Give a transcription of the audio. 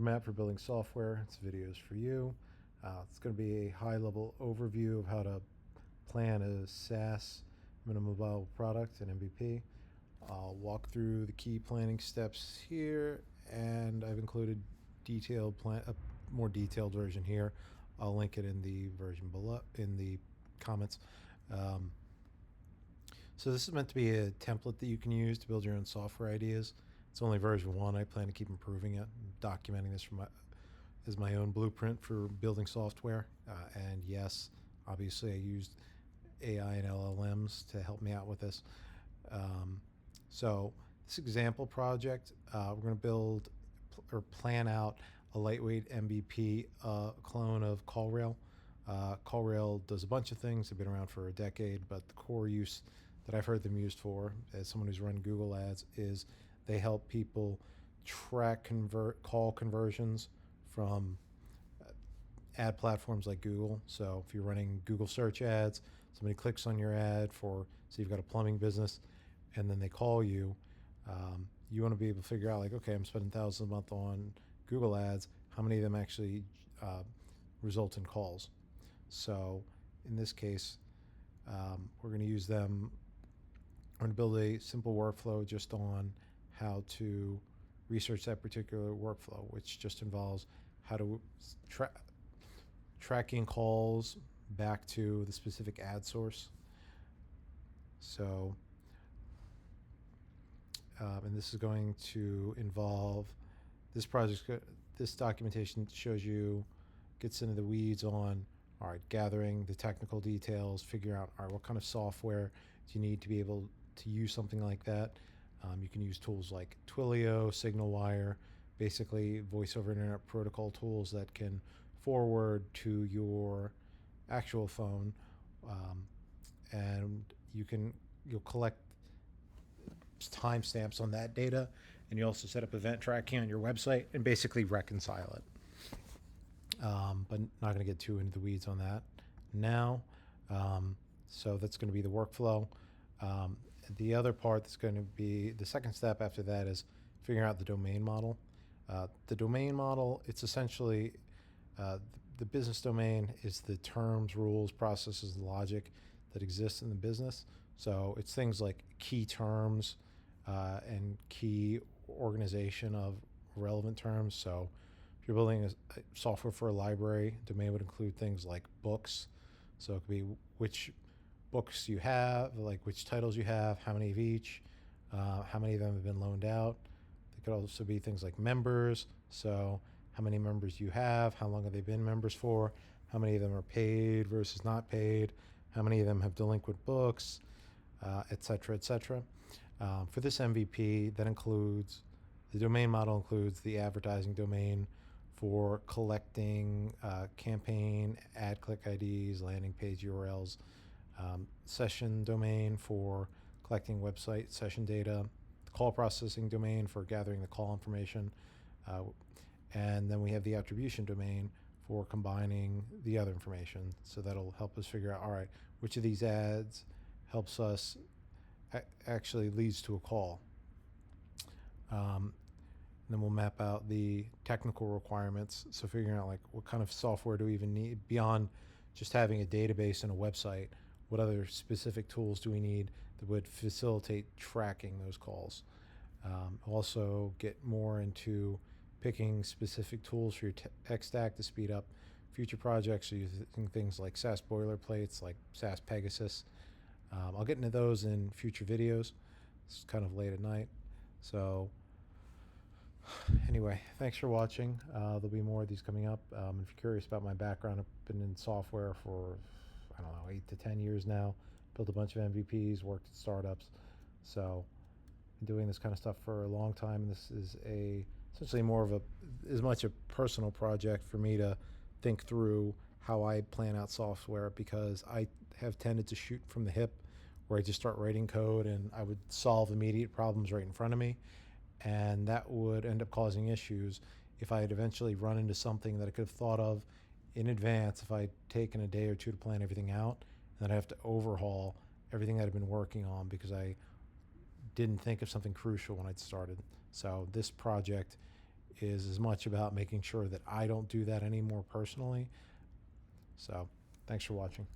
roadmap for building software. This video is for you. It's going to be a high-level overview of how to plan a SaaS minimum viable product, an MVP. I'll walk through the key planning steps here, and I've included a more detailed version here. I'll link it in the version below in the comments. So this is meant to be a template that you can use to build your own software ideas. It's only version 1. I plan to keep improving it, documenting this as my own blueprint for building software. And yes, obviously I used AI and LLMs to help me out with this. So this example project, we're going to build or plan out a lightweight MVP clone of CallRail. CallRail does a bunch of things. They've been around for a decade, but the core use that I've heard them used for, as someone who's run Google ads, is they help people track call conversions from ad platforms like Google. So if you're running Google search ads, somebody clicks on your ad for, say you've got a plumbing business, and then they call you, you want to be able to figure out, like, okay, I'm spending thousands a month on Google ads. How many of them actually result in calls? So in this case, we're going to use them. We're going to build a simple workflow just on how to research that particular workflow, which just involves how to tracking calls back to the specific ad source. So, and this is going to involve this project. This documentation gets into the weeds on, all right, gathering the technical details, figure out, all right, what kind of software do you need to be able to use something like that. You can use tools like Twilio, SignalWire, basically voice over internet protocol tools that can forward to your actual phone, and you'll collect timestamps on that data, and you also set up event tracking on your website and basically reconcile it. But not going to get too into the weeds on that now. So that's going to be the workflow. The other part that's going to be the second step after that is figuring out the domain model. The domain model, it's essentially the business domain is the terms, rules, processes, and logic that exists in the business. So it's things like key terms and key organization of relevant terms. So if you're building a software for a library, domain would include things like books. So it could be which books you have, like which titles you have, how many of each, how many of them have been loaned out. They could also be things like members. So how many members you have, how long have they been members for, how many of them are paid versus not paid, how many of them have delinquent books, et cetera, et cetera. For this MVP, that includes, the domain model includes the advertising domain for collecting campaign, ad click IDs, landing page URLs, session domain for collecting website session data, the call processing domain for gathering the call information, and then we have the attribution domain for combining the other information. So that'll help us figure out, all right, which of these ads helps us actually leads to a call. Then we'll map out the technical requirements. So figuring out, like, what kind of software do we even need beyond just having a database and a website? What other specific tools do we need that would facilitate tracking those calls? Also get more into picking specific tools for your tech stack to speed up future projects, using things like SaaS boilerplates, like SaaS Pegasus. I'll get into those in future videos. It's kind of late at night. So anyway, thanks for watching. There'll be more of these coming up. If you're curious about my background, I've been in software for, I don't know, 8 to 10 years now. Built a bunch of MVPs, worked at startups. So been doing this kind of stuff for a long time. This is essentially more of as much a personal project for me to think through how I plan out software, because I have tended to shoot from the hip, where I just start writing code and I would solve immediate problems right in front of me. And that would end up causing issues if I had eventually run into something that I could have thought of in advance, if I'd taken a day or two to plan everything out, and then I have to overhaul everything that I've been working on because I didn't think of something crucial when I'd started. So this project is as much about making sure that I don't do that anymore personally. So thanks for watching.